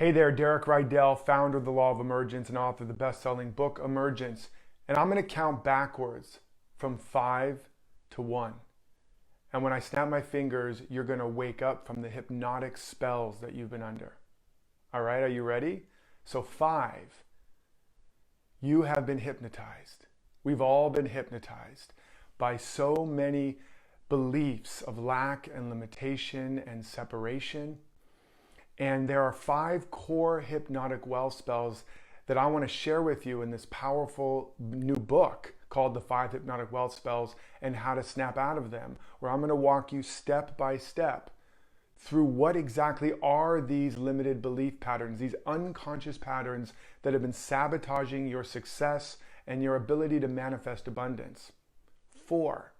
Hey there, Derek Rydall, founder of the Law of Emergence and author of the best-selling book, Emergence. And I'm going to count backwards from 5 to 1. And when I snap my fingers, you're going to wake up from the hypnotic spells that you've been under. All right, are you ready? So 5, you have been hypnotized. We've all been hypnotized by so many beliefs of lack and limitation and separation. And there are 5 core hypnotic well spells that I want to share with you in this powerful new book called The 5 Hypnotic Well Spells and How to Snap Out of Them, where I'm going to walk you step by step through what exactly are these limited belief patterns, these unconscious patterns that have been sabotaging your success and your ability to manifest abundance. 4,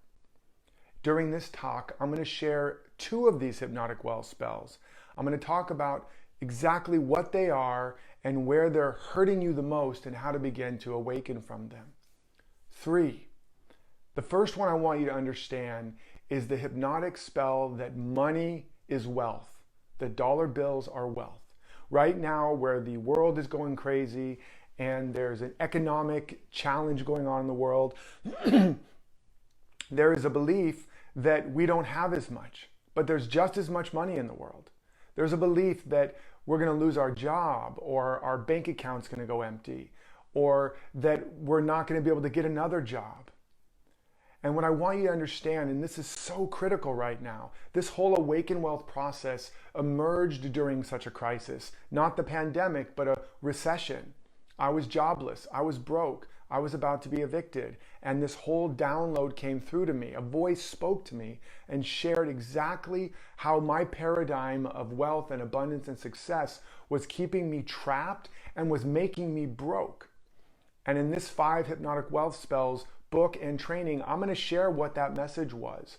during this talk, I'm going to share 2 of these hypnotic well spells. I'm going to talk about exactly what they are and where they're hurting you the most and how to begin to awaken from them. 3, the first one I want you to understand is the hypnotic spell that money is wealth, that dollar bills are wealth. Right now, where the world is going crazy and there's an economic challenge going on in the world, there is a belief that we don't have as much, but there's just as much money in the world. There's a belief that we're going to lose our job, or our bank account's going to go empty, or that we're not going to be able to get another job. And what I want you to understand, and this is so critical right now, this whole awaken wealth process emerged during such a crisis, not the pandemic, but a recession. I was jobless, I was broke, I was about to be evicted, and this whole download came through to me. A voice spoke to me and shared exactly how my paradigm of wealth and abundance and success was keeping me trapped and was making me broke. And in this 5 hypnotic wealth spells book and training, I'm going to share what that message was.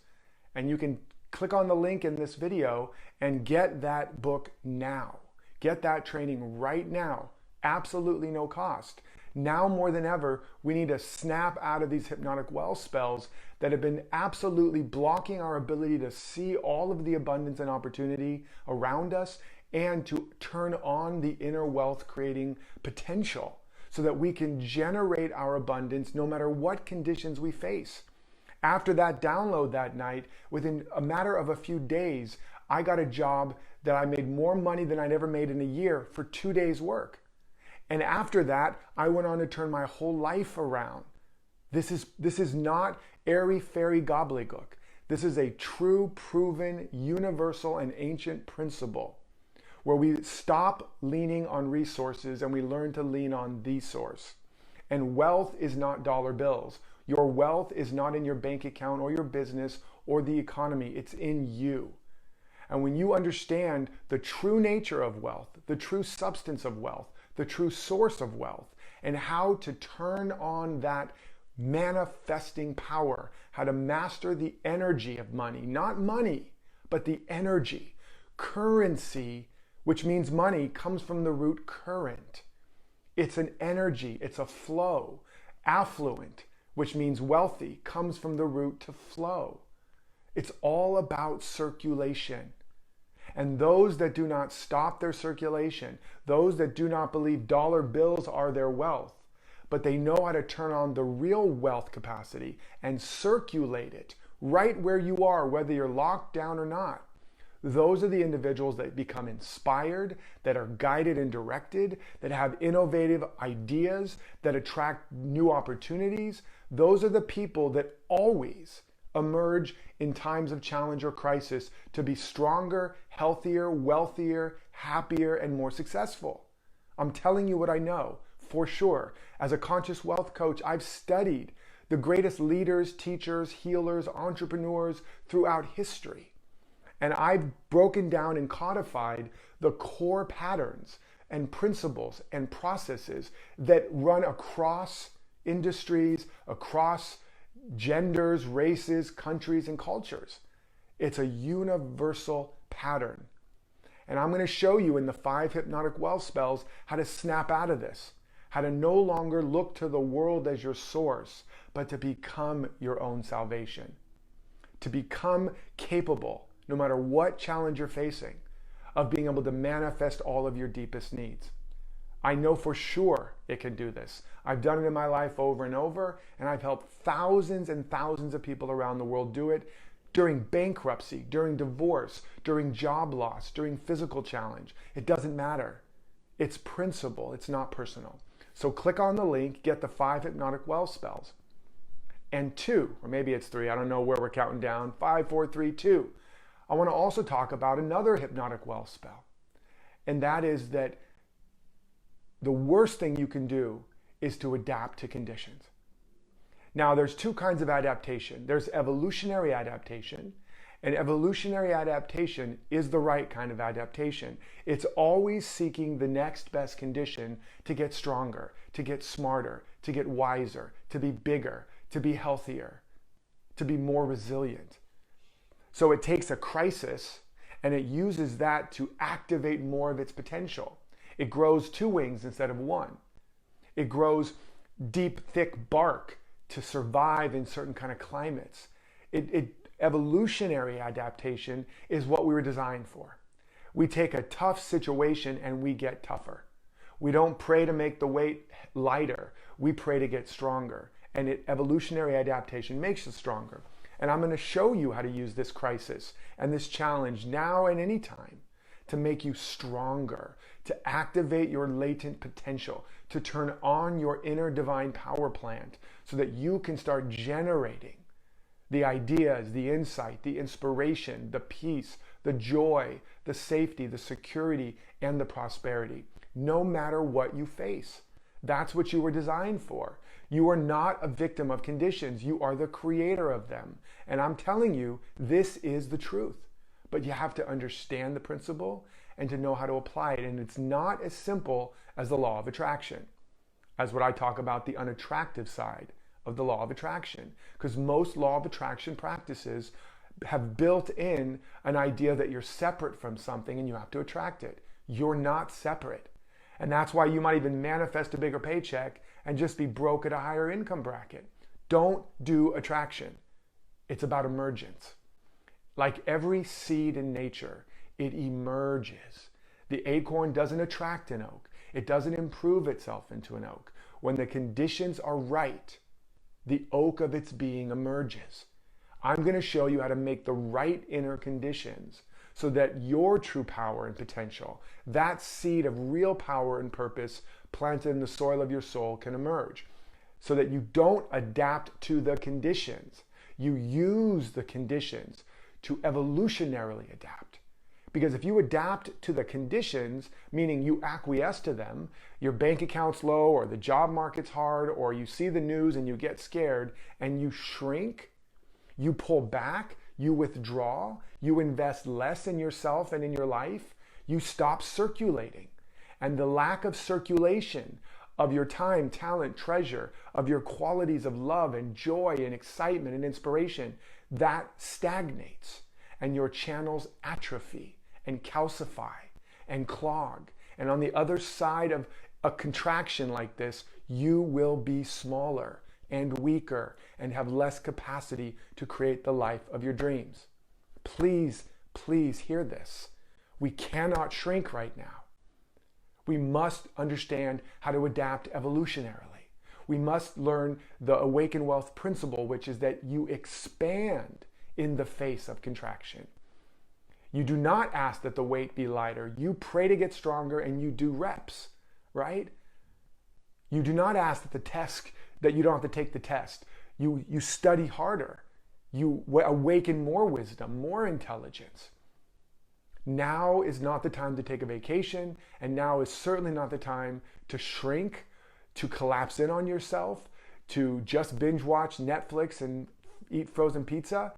And you can click on the link in this video and get that book now. Get that training right now. Absolutely no cost. Now more than ever, we need to snap out of these hypnotic well spells that have been absolutely blocking our ability to see all of the abundance and opportunity around us and to turn on the inner wealth creating potential so that we can generate our abundance no matter what conditions we face. After that download that night, within a matter of a few days, I got a job that I made more money than I'd ever made in a year for 2 days' work. And after that, I went on to turn my whole life around. This is not airy-fairy gobbledygook. This is a true, proven, universal, and ancient principle where we stop leaning on resources and we learn to lean on the source. And wealth is not dollar bills. Your wealth is not in your bank account or your business or the economy. It's in you. And when you understand the true nature of wealth, the true substance of wealth, the true source of wealth, and how to turn on that manifesting power, how to master the energy of money, not money, but the energy. Currency, which means money, comes from the root current. It's an energy, it's a flow. Affluent, which means wealthy, comes from the root to flow. It's all about circulation. And those that do not stop their circulation, those that do not believe dollar bills are their wealth, but they know how to turn on the real wealth capacity and circulate it right where you are, whether you're locked down or not. Those are the individuals that become inspired, that are guided and directed, that have innovative ideas, that attract new opportunities. Those are the people that always emerge in times of challenge or crisis to be stronger, healthier, wealthier, happier, and more successful. I'm telling you what I know for sure. As a conscious wealth coach, I've studied the greatest leaders, teachers, healers, entrepreneurs throughout history. And I've broken down and codified the core patterns and principles and processes that run across industries, across genders, races, countries, and cultures. It's a universal pattern. And I'm going to show you in the 5 hypnotic well spells how to snap out of this, how to no longer look to the world as your source, but to become your own salvation, to become capable, no matter what challenge you're facing, of being able to manifest all of your deepest needs. I know for sure it can do this. I've done it in my life over and over, and I've helped thousands and thousands of people around the world do it during bankruptcy, during divorce, during job loss, during physical challenge. It doesn't matter. It's principle, it's not personal. So click on the link, get the 5 hypnotic well spells. And 2, or maybe it's 3, I don't know where we're counting down, 5, 4, 3, 2. I want to also talk about another hypnotic well spell. And that is that the worst thing you can do is to adapt to conditions. Now, there's 2 kinds of adaptation. There's evolutionary adaptation, and evolutionary adaptation is the right kind of adaptation. It's always seeking the next best condition to get stronger, to get smarter, to get wiser, to be bigger, to be healthier, to be more resilient. So it takes a crisis and it uses that to activate more of its potential. It grows 2 wings instead of 1. It grows deep, thick bark to survive in certain kind of climates. Evolutionary adaptation is what we were designed for. We take a tough situation and we get tougher. We don't pray to make the weight lighter. We pray to get stronger. And evolutionary adaptation makes us stronger. And I'm going to show you how to use this crisis and this challenge now and anytime to make you stronger, to activate your latent potential, to turn on your inner divine power plant so that you can start generating the ideas, the insight, the inspiration, the peace, the joy, the safety, the security, and the prosperity, no matter what you face. That's what you were designed for. You are not a victim of conditions. You are the creator of them. And I'm telling you, this is the truth. But you have to understand the principle and to know how to apply it. And it's not as simple as the law of attraction, as what I talk about, the unattractive side of the law of attraction. Because most law of attraction practices have built in an idea that you're separate from something and you have to attract it. You're not separate. And that's why you might even manifest a bigger paycheck and just be broke at a higher income bracket. Don't do attraction. It's about emergence. Like every seed in nature, it emerges. The acorn doesn't attract an oak. It doesn't improve itself into an oak. When the conditions are right, the oak of its being emerges. I'm going to show you how to make the right inner conditions so that your true power and potential, that seed of real power and purpose planted in the soil of your soul, can emerge. So that you don't adapt to the conditions. You use the conditions to evolutionarily adapt. Because if you adapt to the conditions, meaning you acquiesce to them, your bank account's low or the job market's hard or you see the news and you get scared and you shrink, you pull back, you withdraw, you invest less in yourself and in your life, you stop circulating. And the lack of circulation of your time, talent, treasure, of your qualities of love and joy and excitement and inspiration, that stagnates and your channels atrophy and calcify and clog. And on the other side of a contraction like this, you will be smaller and weaker and have less capacity to create the life of your dreams. Please, please hear this. We cannot shrink right now. We must understand how to adapt evolutionarily. We must learn the awakened wealth principle, which is that you expand in the face of contraction. You do not ask that the weight be lighter. You pray to get stronger and you do reps, right? You do not ask that you don't have to take the test. You study harder. You awaken more wisdom, more intelligence. Now is not the time to take a vacation, and now is certainly not the time to shrink, to collapse in on yourself, to just binge watch Netflix and eat frozen pizza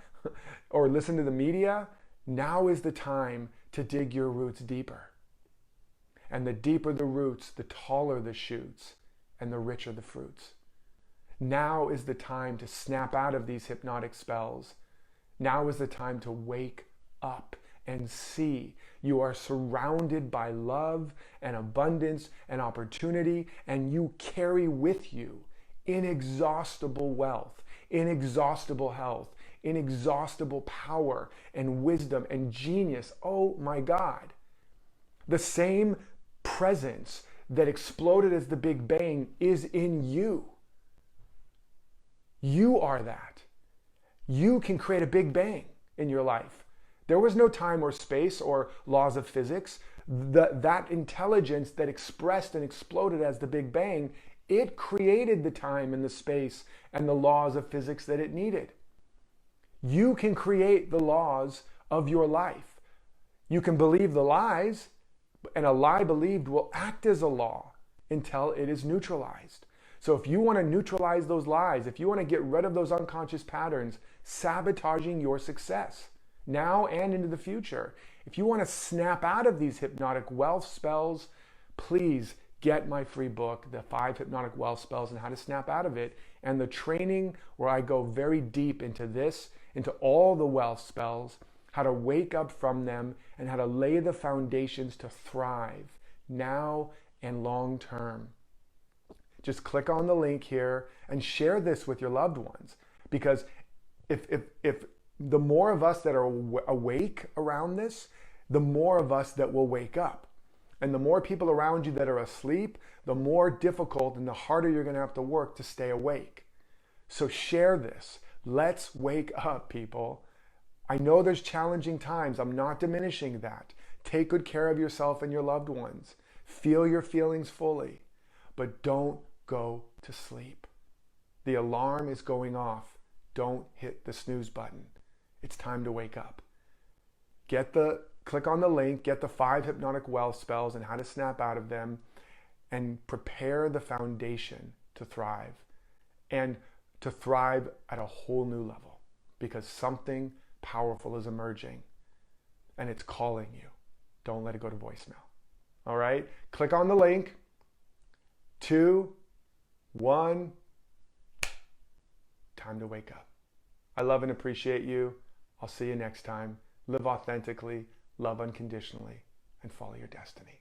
or listen to the media. Now is the time to dig your roots deeper. And the deeper the roots, the taller the shoots and the richer the fruits. Now is the time to snap out of these hypnotic spells. Now is the time to wake up and see you are surrounded by love and abundance and opportunity, and you carry with you inexhaustible wealth, inexhaustible health, inexhaustible power and wisdom and genius. Oh my God. The same presence that exploded as the Big Bang is in you. You are that. You can create a Big Bang in your life. There was no time or space or laws of physics. That intelligence that expressed and exploded as the Big Bang, it created the time and the space and the laws of physics that it needed. You can create the laws of your life. You can believe the lies, and a lie believed will act as a law until it is neutralized. So if you want to neutralize those lies, if you want to get rid of those unconscious patterns sabotaging your success now and into the future, if you want to snap out of these hypnotic wealth spells, please get my free book, The 5 Hypnotic Wealth Spells and How to Snap Out of It, and the training where I go very deep into this, into all the wealth spells, how to wake up from them, and how to lay the foundations to thrive now and long term. Just click on the link here and share this with your loved ones, because if the more of us that are awake around this, the more of us that will wake up. And the more people around you that are asleep, the more difficult and the harder you're going to have to work to stay awake. So share this. Let's wake up, people. I know there's challenging times. I'm not diminishing that. Take good care of yourself and your loved ones. Feel your feelings fully, but don't go to sleep. The alarm is going off. Don't hit the snooze button. It's time to wake up. Click on the link, get the 5 hypnotic wealth spells and how to snap out of them, and prepare the foundation to thrive, and to thrive at a whole new level, because something powerful is emerging and it's calling you. Don't let it go to voicemail. All right? Click on the link. 2, 1. Time to wake up. I love and appreciate you. I'll see you next time. Live authentically, love unconditionally, and follow your destiny.